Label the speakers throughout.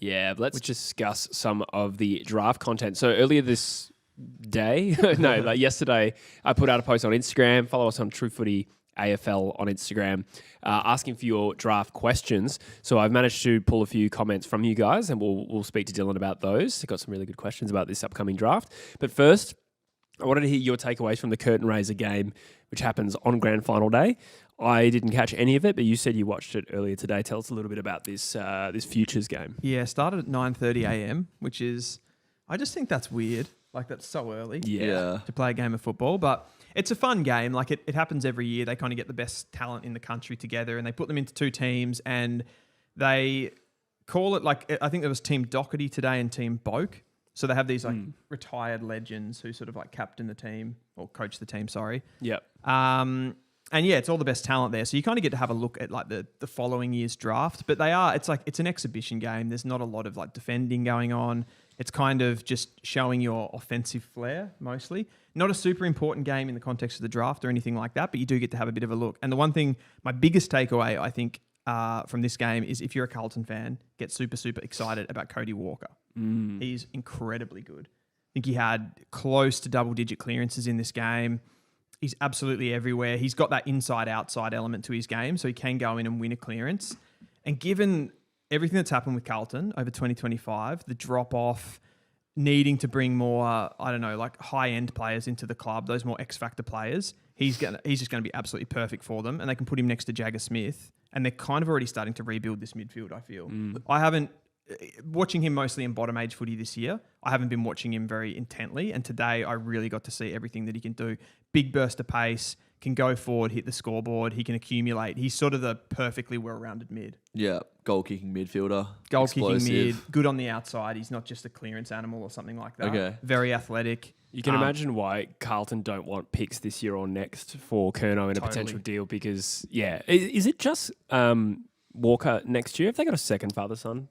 Speaker 1: Yeah, let's discuss some of the draft content. So earlier this day, yesterday, I put out a post on Instagram. Follow us on True Footy AFL on Instagram, asking for your draft questions. So I've managed to pull a few comments from you guys, and we'll speak to Dylan about those. I've got some really good questions about this upcoming draft. But first, I wanted to hear your takeaways from the curtain raiser game, which happens on grand final day. I didn't catch any of it, but you said you watched it earlier today. Tell us a little bit about this futures game.
Speaker 2: Yeah, started at 9:30 a.m., which is, I just think that's weird. Like, that's so early to play a game of football. But it's a fun game. Like, it happens every year. They kind of get the best talent in the country together, and they put them into two teams, and they call it, like, I think there was Team Doherty today and Team Boak. So they have these, like, retired legends who sort of, like, captain the team, or coach the team, sorry.
Speaker 1: Yep.
Speaker 2: And yeah, it's all the best talent there. So you kind of get to have a look at like the following year's draft. But it's an exhibition game. There's not a lot of like defending going on. It's kind of just showing your offensive flair mostly. Not a super important game in the context of the draft or anything like that, but you do get to have a bit of a look. And the one thing, my biggest takeaway, I think, from this game is if you're a Carlton fan, get super, super excited about Cody Walker. He's incredibly good. I think he had close to double-digit clearances in this game. He's absolutely everywhere. He's got that inside-outside element to his game, so he can go in and win a clearance. And given everything that's happened with Carlton over 2025, the drop-off, needing to bring more, high-end players into the club, those more X-factor players, he's just going to be absolutely perfect for them, and they can put him next to Jagger Smith, and they're kind of already starting to rebuild this midfield, I feel. Watching him mostly in bottom age footy this year, I haven't been watching him very intently. And today I really got to see everything that he can do. Big burst of pace, can go forward, hit the scoreboard, he can accumulate. He's sort of the perfectly well-rounded mid.
Speaker 3: Yeah, goal-kicking midfielder.
Speaker 2: Goal-kicking mid, good on the outside. He's not just a clearance animal or something like that.
Speaker 3: Okay.
Speaker 2: Very athletic.
Speaker 1: You can imagine why Carlton don't want picks this year or next for Curnow in a potential deal because, is it just... Walker next year? Have they got a second father-son?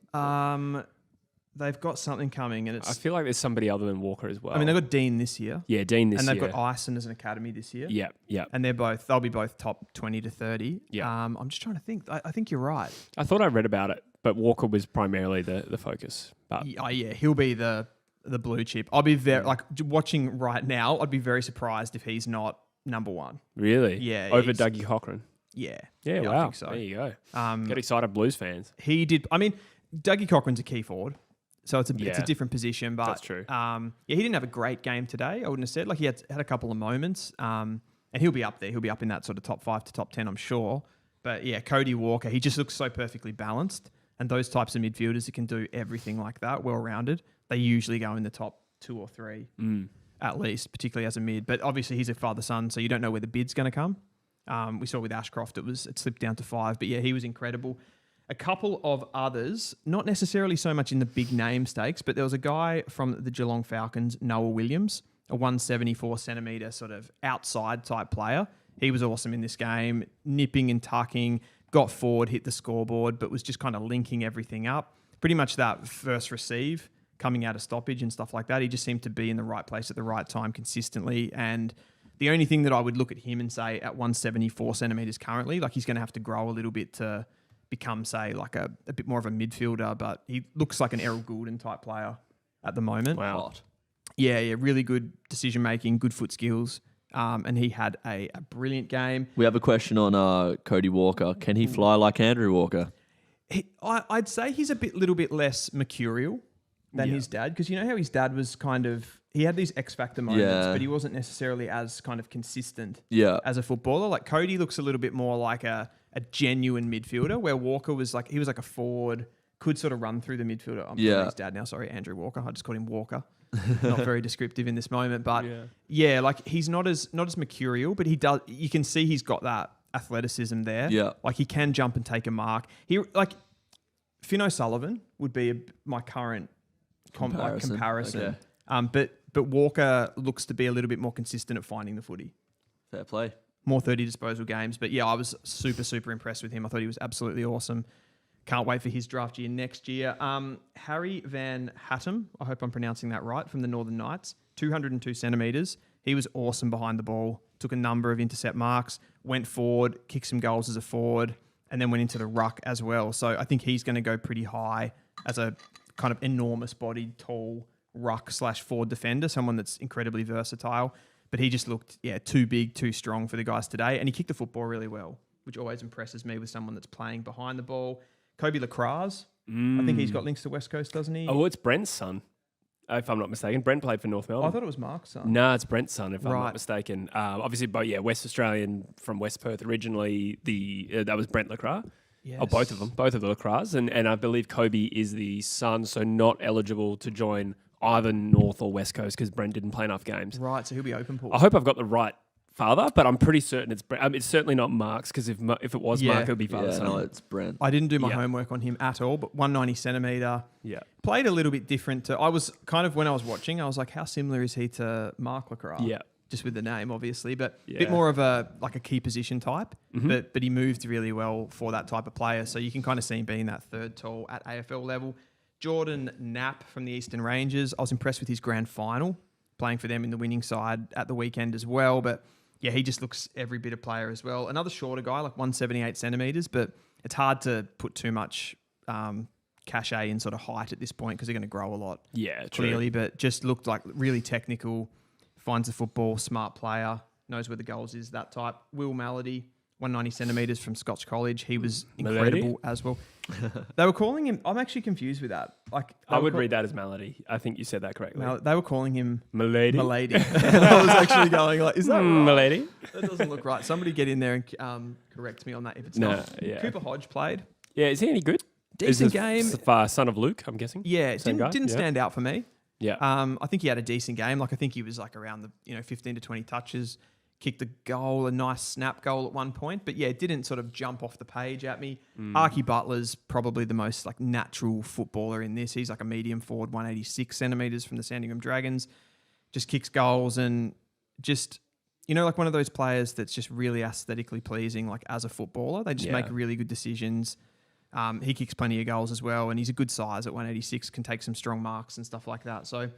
Speaker 2: They've got something coming, and
Speaker 1: I feel like there's somebody other than Walker as well.
Speaker 2: I mean, they've got Dean this year.
Speaker 1: Yeah, Dean this year.
Speaker 2: And they've got Ison as an academy this year.
Speaker 1: Yeah.
Speaker 2: And they'll be both top 20 to 30.
Speaker 1: Yeah.
Speaker 2: I'm just trying to think. I think you're right.
Speaker 1: I thought I read about it, but Walker was primarily the focus. But
Speaker 2: he'll be the blue chip. I'll be watching right now. I'd be very surprised if he's not number one.
Speaker 1: Really?
Speaker 2: Yeah.
Speaker 1: Over Dougie Cochran.
Speaker 2: Yeah.
Speaker 1: Wow.
Speaker 2: I think so.
Speaker 1: There you go. Get excited, Blues fans.
Speaker 2: He did. I mean, Dougie Cochran's a key forward, so it's a different position. But
Speaker 1: that's true.
Speaker 2: He didn't have a great game today. I wouldn't have said. Like, he had a couple of moments, and he'll be up there. He'll be up in that sort of top 5 to top 10, I'm sure. But yeah, Cody Walker, he just looks so perfectly balanced. And those types of midfielders that can do everything like that, well-rounded, they usually go in the top 2 or 3 at least, particularly as a mid. But obviously, he's a father-son, so you don't know where the bid's going to come. We saw with Ashcroft, it slipped down to 5. But yeah, he was incredible. A couple of others, not necessarily so much in the big name stakes, but there was a guy from the Geelong Falcons, Noah Williams, a 174 centimetre sort of outside type player. He was awesome in this game, nipping and tucking, got forward, hit the scoreboard, but was just kind of linking everything up. Pretty much that first receive, coming out of stoppage and stuff like that. He just seemed to be in the right place at the right time consistently. And the only thing that I would look at him and say at 174 centimetres currently, like, he's going to have to grow a little bit to become, say, like a bit more of a midfielder, but he looks like an Errol Goulden type player at the moment.
Speaker 1: Wow.
Speaker 2: Yeah, really good decision-making, good foot skills, and he had a brilliant game.
Speaker 3: We have a question on Cody Walker. Can he fly like Andrew Walker?
Speaker 2: I'd say he's a little bit less mercurial than his dad, because you know how his dad was kind of... He had these X-factor moments, but he wasn't necessarily as kind of consistent as a footballer. Like, Cody looks a little bit more like a genuine midfielder, where Walker was like... He was like a forward, could sort of run through the midfielder. I'm calling his dad now, sorry, Andrew Walker. I just called him Walker. Not very descriptive in this moment, but like, he's not as mercurial, but he does... You can see he's got that athleticism there.
Speaker 3: Yeah.
Speaker 2: Like, he can jump and take a mark. Finn O'Sullivan would be my current comparison.
Speaker 3: Okay.
Speaker 2: But Walker looks to be a little bit more consistent at finding the footy.
Speaker 3: Fair play.
Speaker 2: More 30 disposal games. But yeah, I was super, super impressed with him. I thought he was absolutely awesome. Can't wait for his draft year next year. Harry Van Hattem, I hope I'm pronouncing that right, from the Northern Knights, 202 centimetres. He was awesome behind the ball, took a number of intercept marks, went forward, kicked some goals as a forward, and then went into the ruck as well. So I think he's going to go pretty high as a kind of enormous bodied, tall ruck / forward defender, someone that's incredibly versatile. But he just looked, too big, too strong for the guys today. And he kicked the football really well, which always impresses me with someone that's playing behind the ball. Kobe Lacraz, I think he's got links to West Coast, doesn't he?
Speaker 1: Oh, it's Brent's son, if I'm not mistaken. Brent played for North Melbourne.
Speaker 2: I thought it was Mark's son.
Speaker 1: No, it's Brent's son, if I'm not mistaken. Obviously, but West Australian from West Perth originally. That was Brent Lacraz.
Speaker 2: Yes.
Speaker 1: Oh, both of them, both of the Lacraz. And I believe Kobe is the son, so not eligible to join either North or West Coast because Brent didn't play enough games.
Speaker 2: Right, so he'll be open pool.
Speaker 1: I hope I've got the right father, but I'm pretty certain it's Brent. It's certainly not Mark's because if it was Mark, it would be father son.
Speaker 3: No, it's Brent.
Speaker 2: I didn't do my homework on him at all, but 190 centimetre.
Speaker 1: Yeah.
Speaker 2: Played a little bit different to... I was kind of, when I was watching, I was like, how similar is he to Mark Lacraz?
Speaker 1: Yeah.
Speaker 2: Just with the name, obviously, but a bit more of a key position type.
Speaker 1: Mm-hmm.
Speaker 2: But he moved really well for that type of player. So you can kind of see him being that third tall at AFL level. Jordan Knapp from the Eastern Rangers. I was impressed with his grand final, playing for them in the winning side at the weekend as well. But yeah, he just looks every bit of player as well. Another shorter guy, like 178 centimetres, but it's hard to put too much cachet in sort of height at this point because they're going to grow a lot.
Speaker 1: Yeah, true.
Speaker 2: Clearly, but just looked like really technical. Finds the football, smart player, knows where the goals is, that type. Will Melody, 190 centimetres from Scotch College. He was incredible as well. They were calling him... I'm actually confused with that.
Speaker 1: I would read that as Melody. I think you said that correctly.
Speaker 2: They were calling him...
Speaker 1: Milady.
Speaker 2: Milady. I was actually going like, is that right?
Speaker 1: Milady?
Speaker 2: That doesn't look right. Somebody get in there and correct me on that if it's not.
Speaker 1: Yeah.
Speaker 2: Cooper Hodge played.
Speaker 1: Yeah, is he any good?
Speaker 2: Decent game.
Speaker 1: Son of Luke, I'm guessing.
Speaker 2: Yeah, didn't stand out for me.
Speaker 1: Yeah.
Speaker 2: I think he had a decent game. I think he was around the 15 to 20 touches, kicked a goal, a nice snap goal at one point. But it didn't sort of jump off the page at me. Archie Butler's probably the most natural footballer in this. He's a medium forward, 186 centimetres from the Sandringham Dragons. Just kicks goals and just, one of those players that's just really aesthetically pleasing, as a footballer. They just make really good decisions. He kicks plenty of goals as well, and he's a good size at 186, can take some strong marks and stuff like that. So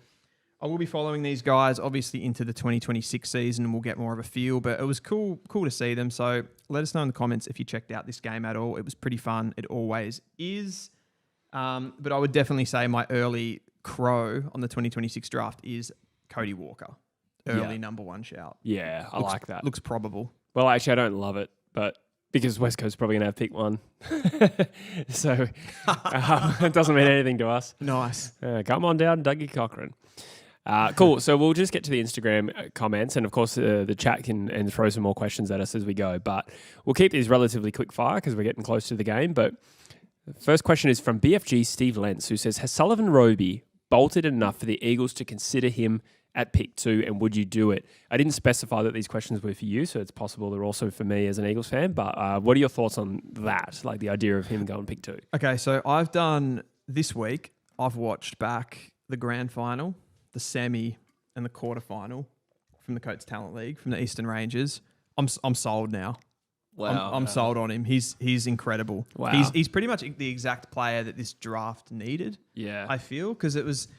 Speaker 2: I will be following these guys, obviously, into the 2026 season, and we'll get more of a feel. But it was cool to see them. So let us know in the comments if you checked out this game at all. It was pretty fun. It always is. But I would definitely say my early crow on the 2026 draft is Cody Walker. Early number one shout.
Speaker 1: Yeah, I like that.
Speaker 2: Looks probable.
Speaker 1: Well, actually, I don't love it, but... because West Coast's probably going to have pick one. So it doesn't mean anything to us.
Speaker 2: Nice.
Speaker 1: Come on down, Dougie Cochran. Cool. So we'll just get to the Instagram comments. And, of course, the chat can throw some more questions at us as we go. But we'll keep these relatively quick fire because we're getting close to the game. But the first question is from BFG Steve Lentz, who says, has Sullivan Robey bolted enough for the Eagles to consider him at pick 2, and would you do it? I didn't specify that these questions were for you, so it's possible they're also for me as an Eagles fan, but what are your thoughts on that, the idea of him going pick 2? Okay,
Speaker 2: so I've done this week, I've watched back the grand final, the semi, and the quarterfinal from the Coates Talent League, from the Eastern Rangers. I'm sold now.
Speaker 3: Wow.
Speaker 2: I'm sold on him. He's incredible.
Speaker 1: Wow.
Speaker 2: He's pretty much the exact player that this draft needed, I feel, because it was...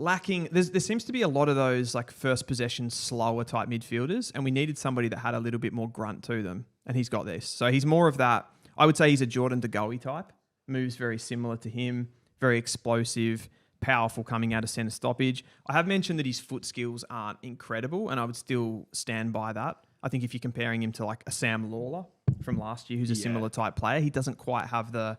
Speaker 2: lacking, there seems to be a lot of those first possession slower type midfielders, and we needed somebody that had a little bit more grunt to them, and he's got this. So he's more of that. I would say he's a Jordan De Goey type. Moves very similar to him. Very explosive, powerful coming out of centre stoppage. I have mentioned that his foot skills aren't incredible, and I would still stand by that. I think if you're comparing him to a Sam Lawler from last year, who's a similar type player, he doesn't quite have the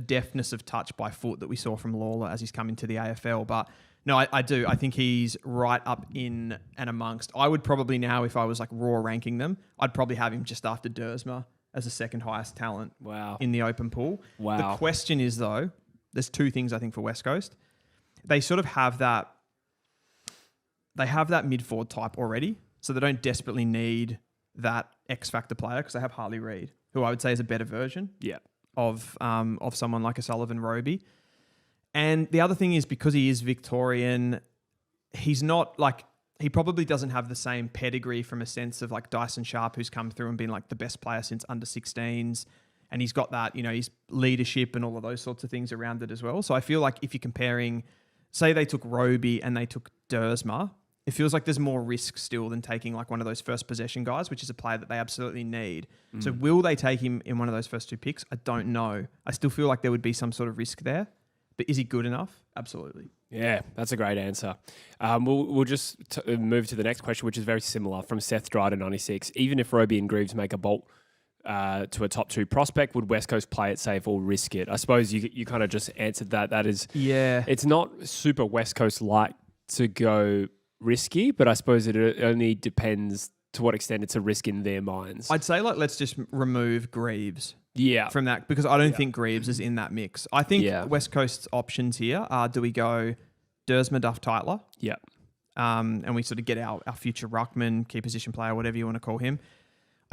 Speaker 2: deftness of touch by foot that we saw from Lawler as he's come into the AFL, but no, I do. I think he's right up in and amongst. I would probably now, if I was raw ranking them, I'd probably have him just after Duursma as the second highest talent in the open pool.
Speaker 1: Wow.
Speaker 2: The question is, though, there's two things I think for West Coast. They sort of have that. They have that mid-forward type already, so they don't desperately need that X-factor player because they have Harley Reid, who I would say is a better version of someone like a Sullivan Robey. And the other thing is, because he is Victorian, he's not he probably doesn't have the same pedigree from a sense of Dyson Sharp, who's come through and been the best player since under 16s. And he's got that, his leadership and all of those sorts of things around it as well. So I feel like if you're comparing, say they took Robey and they took Duursma, it feels like there's more risk still than taking one of those first possession guys, which is a player that they absolutely need. So will they take him in one of those first two picks? I don't know. I still feel like there would be some sort of risk there. But is he good enough? Absolutely.
Speaker 1: Yeah, that's a great answer. We'll just move to the next question, which is very similar from Seth Dryden 96. Even if Robey and Greaves make a bolt to a top 2 prospect, would West Coast play it safe or risk it? I suppose you kind of just answered that. That is, it's not super West Coast like to go risky, but I suppose it only depends to what extent it's a risk in their minds.
Speaker 2: I'd say let's just remove Greaves.
Speaker 1: Yeah.
Speaker 2: From that, because I don't think Greaves is in that mix. I think West Coast's options here are, do we go Duursma, Duff, Tytler?
Speaker 1: Yeah.
Speaker 2: And we sort of get our future ruckman, key position player, whatever you want to call him.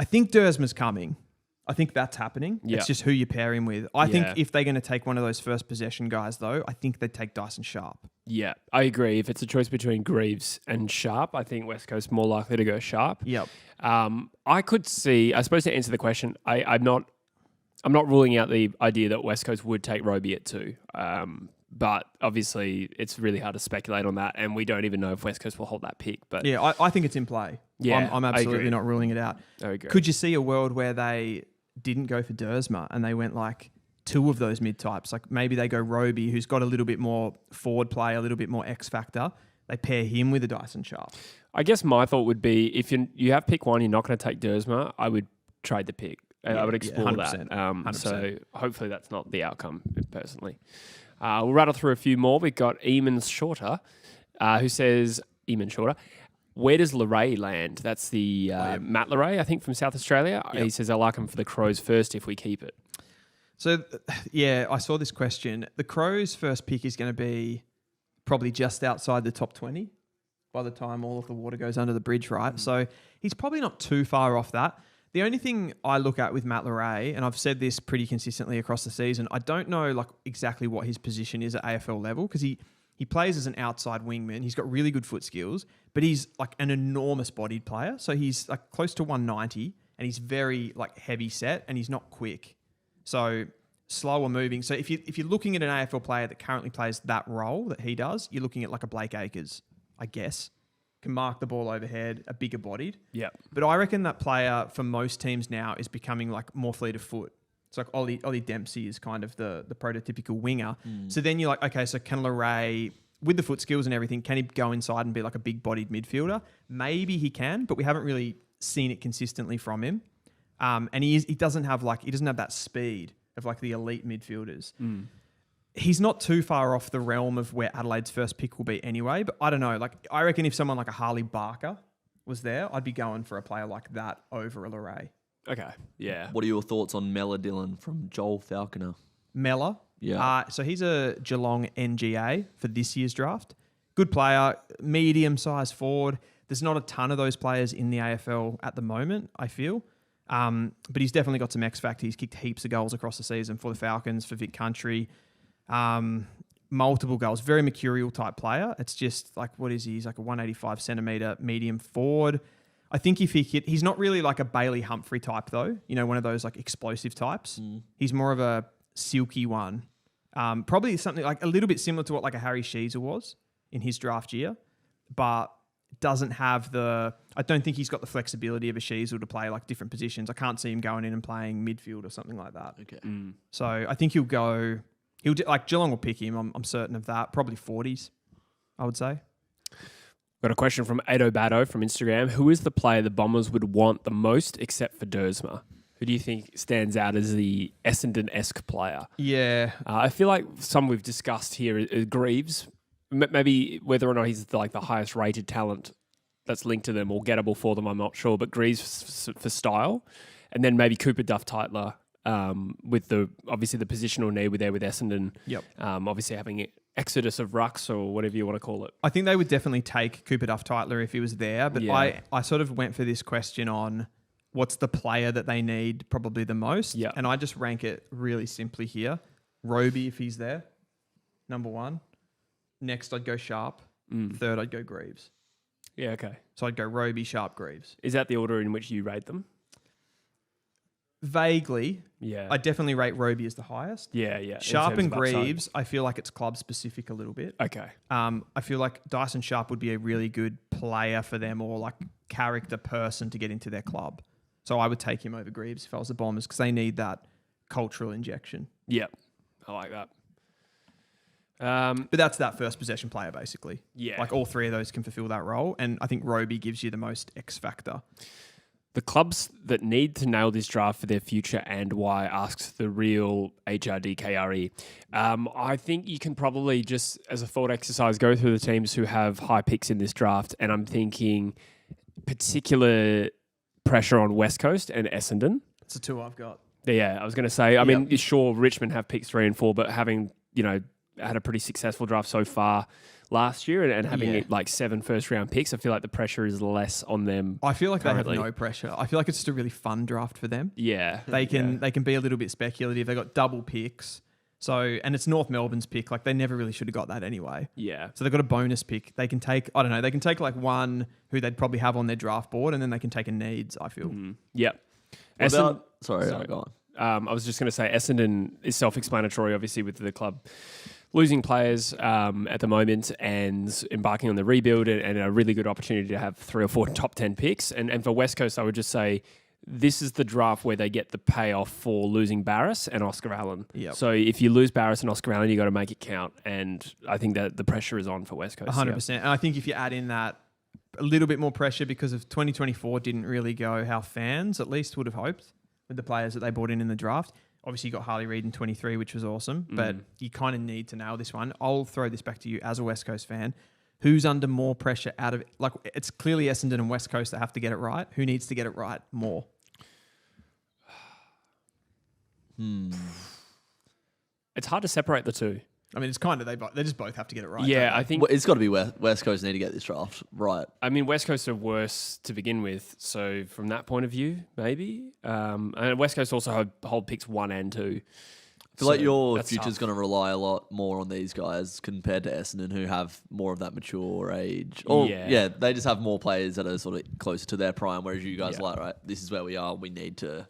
Speaker 2: I think Duursma's coming. I think that's happening.
Speaker 1: Yeah.
Speaker 2: It's just who you pair him with. I think if they're going to take one of those first possession guys, though, I think they'd take Dyson Sharp.
Speaker 1: Yeah, I agree. If it's a choice between Greaves and Sharp, I think West Coast more likely to go Sharp.
Speaker 2: Yep.
Speaker 1: I could see, I suppose to answer the question, I'm not ruling out the idea that West Coast would take Robey at 2. But obviously, it's really hard to speculate on that, and we don't even know if West Coast will hold that pick. But
Speaker 2: yeah, I think it's in play.
Speaker 1: Yeah,
Speaker 2: I'm absolutely not ruling it out.
Speaker 1: I agree.
Speaker 2: Could you see a world where they didn't go for Duursma and they went like 2 of those mid-types? Like maybe they go Robey, who's got a little bit more forward play, a little bit more X factor. They pair him with a Dyson Sharp.
Speaker 1: I guess my thought would be, if you have pick 1, you're not going to take Duursma, I would trade the pick. I would explore
Speaker 2: 100%,
Speaker 1: that.
Speaker 2: 100%.
Speaker 1: So hopefully that's not the outcome, personally. We'll rattle through a few more. We've got Eamon Shorter, who says, where does LeRay land? That's the Matt LeRay, I think, from South Australia. Yep. He says, I like him for the Crows first if we keep it.
Speaker 2: So, I saw this question. The Crows' first pick is going to be probably just outside the top 20 by the time all of the water goes under the bridge, right? So he's probably not too far off that. The only thing I look at with Matt LeRay, and I've said this pretty consistently across the season, I don't know exactly what his position is at AFL level, because he plays as an outside wingman. He's got really good foot skills, but he's like an enormous bodied player. So he's like close to 190, and he's very like heavy set, and he's not quick. So slower moving. So if you're looking at an AFL player that currently plays that role that he does, you're looking at like a Blake Acres, I guess. Can mark the ball overhead, a bigger bodied.
Speaker 1: Yeah.
Speaker 2: But I reckon that player for most teams now is becoming like more fleet of foot. It's like Ollie Dempsey is kind of the prototypical winger. So then you're like, okay, so can LeRay, with the foot skills and everything, can he go inside and be like a big bodied midfielder? Maybe he can, but we haven't really seen it consistently from him. And he doesn't have that speed of like the elite midfielders. He's not too far off the realm of where Adelaide's first pick will be anyway, but I don't know. Like, I reckon if someone like a Harley Barker was there, I'd be going for a player like that over a LeRay.
Speaker 1: Okay, yeah.
Speaker 3: What are your thoughts on Mellor, Dylan, from Joel Falconer?
Speaker 2: Mellor?
Speaker 3: Yeah.
Speaker 2: So he's a Geelong NGA for this year's draft. Good player, medium-sized forward. There's not a ton of those players in the AFL at the moment, I feel. But he's definitely got some X factor. He's kicked heaps of goals across the season for the Falcons, for Vic Country. Multiple goals. Very mercurial type player. It's just like, what is he? He's like a 185 centimetre medium forward. I think if he's not really like a Bailey Humphrey type though. You know, one of those like explosive types. He's more of a silky one. Probably something like a little bit similar to what like a Harry Sheezer was in his draft year, but doesn't have I don't think he's got the flexibility of a Sheezer to play like different positions. I can't see him going in and playing midfield or something like that.
Speaker 3: Okay.
Speaker 2: So I think like Geelong will pick him. I'm certain of that. Probably 40s, I would say.
Speaker 1: Got a question from Ado Bado from Instagram. Who is the player the Bombers would want the most except for Duursma? Who do you think stands out as the Essendon-esque player?
Speaker 2: Yeah.
Speaker 1: I feel like some we've discussed here is Greaves. Maybe whether or not he's the highest rated talent that's linked to them or gettable for them, I'm not sure. But Greaves for style. And then maybe Cooper Duff Tytler with obviously the positional need with Essendon.
Speaker 2: Yep.
Speaker 1: Obviously having exodus of rucks or whatever you want to call it.
Speaker 2: I think they would definitely take Cooper Duff Tytler if he was there. But
Speaker 1: Yeah.
Speaker 2: I sort of went for this question on what's the player that they need probably the most.
Speaker 1: Yeah.
Speaker 2: And I just rank it really simply here. Robey, if he's there, number 1. Next, I'd go Sharp. Third, I'd go Greaves.
Speaker 1: Yeah, okay.
Speaker 2: So I'd go Robey, Sharp, Greaves.
Speaker 1: Is that the order in which you rate them?
Speaker 2: Vaguely.
Speaker 1: Yeah.
Speaker 2: I definitely rate Robey as the highest.
Speaker 1: Yeah. In
Speaker 2: Sharp
Speaker 1: terms
Speaker 2: and
Speaker 1: of upside.
Speaker 2: Greaves, I feel like it's club specific a little bit.
Speaker 1: Okay.
Speaker 2: I feel like Dyson Sharp would be a really good player for them, or like character person to get into their club. So I would take him over Greaves if I was the Bombers, because they need that cultural injection.
Speaker 1: Yep. I like that.
Speaker 2: But that's that first possession player, basically.
Speaker 1: Yeah.
Speaker 2: Like all three of those can fulfill that role. And I think Robey gives you the most X factor.
Speaker 1: The clubs that need to nail this draft for their future and why asks the real HRDKRE. I think you can probably just, as a thought exercise, go through the teams who have high picks in this draft. And I'm thinking particular pressure on West Coast and Essendon.
Speaker 2: That's the two I've got.
Speaker 1: Yeah, I was going to say, I mean, sure, Richmond have picks 3 and 4, but having, had a pretty successful draft so far last year and having like 7 first-round picks, I feel like the pressure is less on them.
Speaker 2: I feel like
Speaker 1: currently.
Speaker 2: they have no pressure. I feel like it's just a really fun draft for them.
Speaker 1: Yeah.
Speaker 2: They can be a little bit speculative. They got double picks. So, and it's North Melbourne's pick. Like they never really should have got that anyway.
Speaker 1: Yeah.
Speaker 2: So they've got a bonus pick. They can take, I don't know, they can take like one who they'd probably have on their draft board and then they can take a needs, I feel.
Speaker 1: Yep.
Speaker 3: Sorry, go on.
Speaker 1: I was just going to say Essendon is self-explanatory, obviously, with the club losing players at the moment and embarking on the rebuild and a really good opportunity to have 3 or 4 top 10 picks. And for West Coast, I would just say this is the draft where they get the payoff for losing Barras and Oscar Allen.
Speaker 2: Yep.
Speaker 1: So if you lose Barras and Oscar Allen, you got to make it count. And I think that the pressure is on for West Coast.
Speaker 2: 100%. And I think if you add in that a little bit more pressure because of 2024 didn't really go how fans at least would have hoped with the players that they brought in the draft. Obviously, you got Harley Reid in 23, which was awesome, but you kind of need to nail this one. I'll throw this back to you as a West Coast fan. Who's under more pressure out of, like, it's clearly Essendon and West Coast that have to get it right. Who needs to get it right more?
Speaker 1: It's hard to separate the two.
Speaker 2: I mean, it's kind of, they just both have to get it right.
Speaker 1: Yeah,
Speaker 2: don't they?
Speaker 1: I think...
Speaker 3: Well, it's got to be West Coast need to get this draft right.
Speaker 1: I mean, West Coast are worse to begin with, so from that point of view, maybe. And West Coast also hold picks 1 and 2.
Speaker 3: I feel like your
Speaker 1: that's
Speaker 3: future's
Speaker 1: tough.
Speaker 3: going to rely a lot more on these guys compared to Essendon, who have more of that mature age. Or,
Speaker 1: Yeah.
Speaker 3: they just have more players that are sort of closer to their prime, whereas you guys
Speaker 1: Yeah.
Speaker 3: are like, right, this is where we are. We need to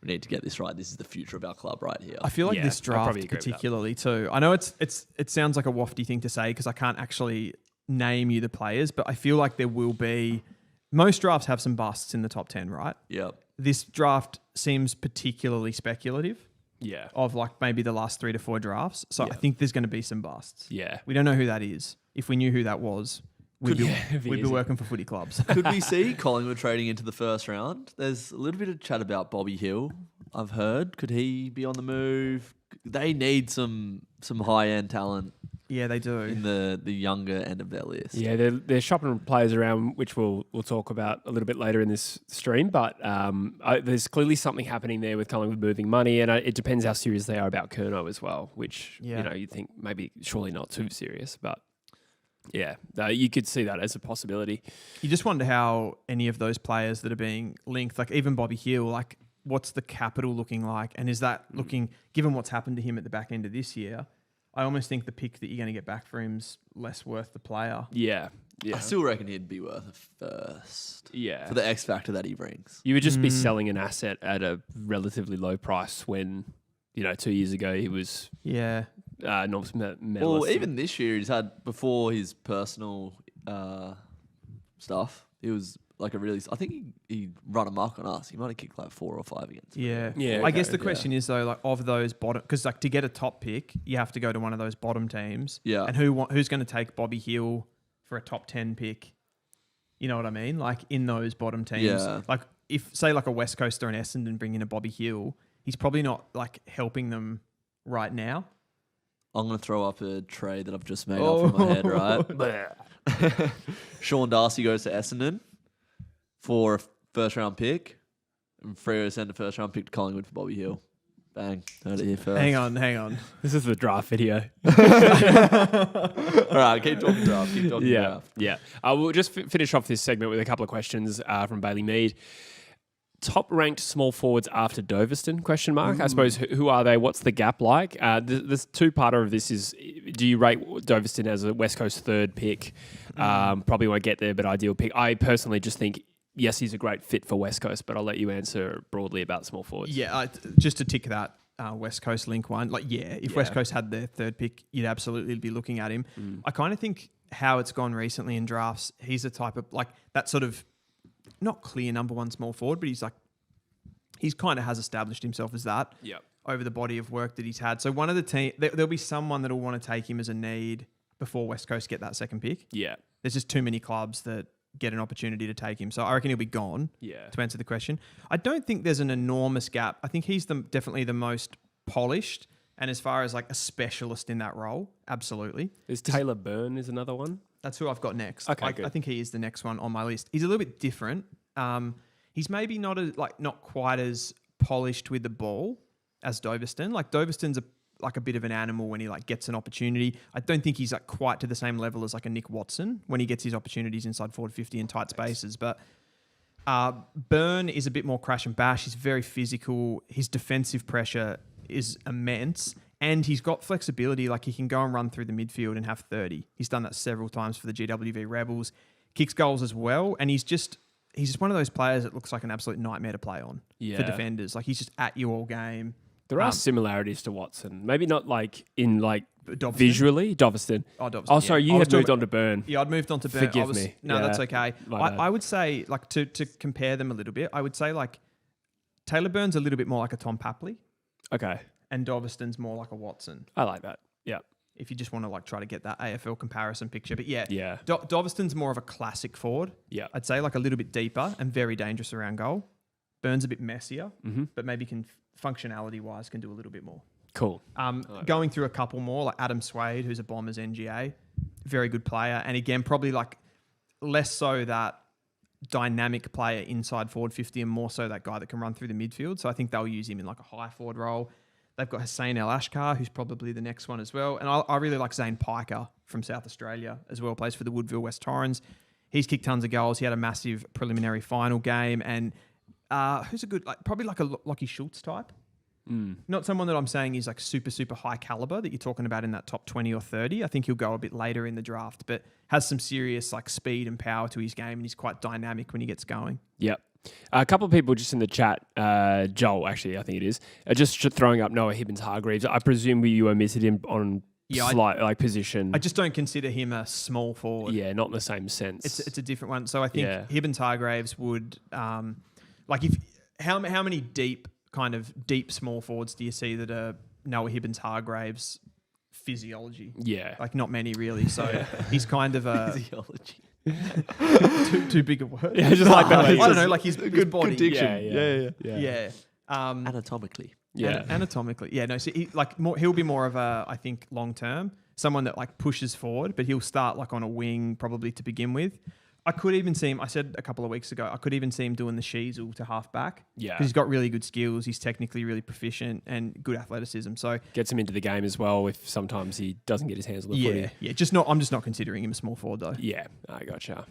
Speaker 3: get this right. This is the future of our club right here.
Speaker 2: I feel like
Speaker 1: Yeah,
Speaker 2: this
Speaker 1: I'd probably
Speaker 2: draft
Speaker 1: agree with that.
Speaker 2: particularly too. I know it sounds like a wafty thing to say because I can't actually name you the players, but I feel like there will be. Most drafts have some busts in the top 10, right?
Speaker 3: Yep.
Speaker 2: This draft seems particularly speculative
Speaker 1: Yeah.
Speaker 2: of like maybe the last 3 to 4 drafts. So
Speaker 1: Yeah.
Speaker 2: I think there's going to be some busts.
Speaker 1: Yeah.
Speaker 2: We don't know who that is. If we knew who that was, we'd be
Speaker 1: it'd be easy.
Speaker 2: working for footy clubs.
Speaker 3: Could we see Collingwood trading into the first round? There's a little bit of chat about Bobby Hill, I've heard. Could he be on the move? They need some high-end talent
Speaker 2: Yeah, they do.
Speaker 3: in the younger end of their list.
Speaker 1: Yeah, they're shopping players around, which we'll talk about a little bit later in this stream. But there's clearly something happening there with Collingwood moving money, and it depends how serious they are about Curnow as well. Which you think maybe surely not too serious, but yeah, you could see that as a possibility.
Speaker 2: You just wonder how any of those players that are being linked, like even Bobby Hill, like what's the capital looking like? And is that looking, given what's happened to him at the back end of this year, I almost think the pick that you're going to get back for him's less worth the player.
Speaker 1: Yeah.
Speaker 3: I still reckon he'd be worth a first.
Speaker 1: Yeah.
Speaker 3: For the X factor that he brings.
Speaker 1: You would just be selling an asset at a relatively low price when, 2 years ago he was North's medalist.
Speaker 3: Well, even this year he's had, before his personal stuff, he was like I think he run amok on us. He might have kicked like 4 or 5 against us.
Speaker 2: Yeah.
Speaker 1: Yeah,
Speaker 2: I guess
Speaker 1: okay,
Speaker 2: the question is though, like of those bottom, because like to get a top pick, you have to go to one of those bottom teams.
Speaker 3: Yeah.
Speaker 2: And who's going to take Bobby Hill for a top 10 pick? You know what I mean? Like in those bottom teams.
Speaker 3: Yeah.
Speaker 2: Like if say like a West Coast or an Essendon bring in a Bobby Hill, he's probably not like helping them right now.
Speaker 3: I'm going to throw up a trade that I've just made up in my head, right? Sean Darcy goes to Essendon for a first round pick, and Freo send a first round pick to Collingwood for Bobby Hill. Bang. Heard it here first.
Speaker 2: Hang on.
Speaker 1: This is the draft video.
Speaker 3: All right, keep talking draft. Draft.
Speaker 1: Yeah. We'll just finish off this segment with a couple of questions from Bailey Mead. Top ranked small forwards after Dovaston? I suppose who are they? What's the gap like? The two-parter of this is: do you rate Dovaston as a West Coast third pick? Probably won't get there, but ideal pick. I personally just think yes, he's a great fit for West Coast, but I'll let you answer broadly about small forwards.
Speaker 2: Yeah, just to tick that West Coast link one. If West Coast had their third pick, you'd absolutely be looking at him. I kind of think how it's gone recently in drafts, he's a type of like that sort of not clear number one small forward, but he's kind of has established himself as that.
Speaker 1: Yeah.
Speaker 2: over the body of work that he's had. So one of the team, there'll be someone that'll want to take him as a need before West Coast get that second pick.
Speaker 1: Yeah.
Speaker 2: There's just too many clubs that get an opportunity to take him. So I reckon he'll be gone.
Speaker 1: Yeah.
Speaker 2: To answer the question, I don't think there's an enormous gap. I think he's definitely the most polished, and as far as like a specialist in that role, absolutely.
Speaker 1: There's Taylor Byrne is another one.
Speaker 2: That's who I've got next.
Speaker 1: Okay, good.
Speaker 2: I think he is the next one on my list. He's a little bit different. He's maybe not quite as polished with the ball as Dovaston. Like Dovaston's a bit of an animal when he like gets an opportunity. I don't think he's like quite to the same level as like a Nick Watson when he gets his opportunities inside forward 50 in tight spaces. But Byrne is a bit more crash and bash. He's very physical. His defensive pressure is immense, and he's got flexibility. Like he can go and run through the midfield and have 30. He's done that several times for the GWV Rebels. Kicks goals as well, and he's just one of those players that looks like an absolute nightmare to play on for defenders. Like he's just at you all game.
Speaker 1: There are similarities to Watson. Maybe not like in like
Speaker 2: Dovaston?
Speaker 1: Visually. Dovaston.
Speaker 2: Dovaston.
Speaker 1: Oh, sorry, you had moved on to Byrne.
Speaker 2: Yeah, I'd moved on to Byrne.
Speaker 1: Forgive me.
Speaker 2: No,
Speaker 1: Yeah.
Speaker 2: that's okay.
Speaker 1: My bad.
Speaker 2: I would say, like, to compare them a little bit, I would say, like, Taylor Byrne's a little bit more like a Tom Papley,
Speaker 1: Okay.
Speaker 2: and Dovaston's more like a Watson,
Speaker 1: I like that. Yeah.
Speaker 2: if you just want to, like, try to get that AFL comparison picture. But yeah,
Speaker 1: Yeah.
Speaker 2: Dovaston's more of a classic forward.
Speaker 1: Yeah.
Speaker 2: I'd say, like, a little bit deeper and very dangerous around goal. Byrne's a bit messier, but maybe functionality-wise can do a little bit more.
Speaker 1: Cool.
Speaker 2: Going through a couple more, like Adam Swade, who's a Bombers NGA, very good player. And again, probably like less so that dynamic player inside forward 50 and more so that guy that can run through the midfield. So I think they'll use him in like a high forward role. They've got Hussein El Ashkar, who's probably the next one as well. And I really like Zane Piker from South Australia as well, plays for the Woodville West Torrens. He's kicked tons of goals. He had a massive preliminary final game. And who's a good, like probably like a Lockie Schultz type. Not someone that I'm saying is like super, super high caliber that you're talking about in that top 20 or 30. I think he'll go a bit later in the draft, but has some serious like speed and power to his game, and he's quite dynamic when he gets going.
Speaker 1: Yep. A couple of people just in the chat, Joel, actually, I think it is, just throwing up Noah Hibbins-Hargreaves. I presume you omitted him on position.
Speaker 2: I just don't consider him a small forward.
Speaker 1: Yeah, not in the same sense.
Speaker 2: It's a different one. So I think Hibbins-Hargreaves would, how many deep small forwards do you see that are Noah Hibbins-Hargreaves physiology?
Speaker 1: Yeah.
Speaker 2: Like not many really. So he's kind of a...
Speaker 3: Physiology.
Speaker 2: too big a word.
Speaker 1: Yeah, just like that.
Speaker 2: I don't know, like his body.
Speaker 3: Good diction.
Speaker 2: Yeah.
Speaker 3: Anatomically.
Speaker 1: Yeah.
Speaker 2: Anatomically. Yeah, no, so he'll be more of a, I think, long term, someone that like pushes forward, but he'll start like on a wing probably to begin with. I could even see him, I said a couple of weeks ago, I could even see him doing the Sheasel to half back.
Speaker 1: Yeah.
Speaker 2: Because he's got really good skills, he's technically really proficient and good athleticism. So
Speaker 1: Gets him into the game as well if sometimes he doesn't get his hands on the footy.
Speaker 2: I'm just not considering him a small forward though.
Speaker 1: Yeah, I gotcha.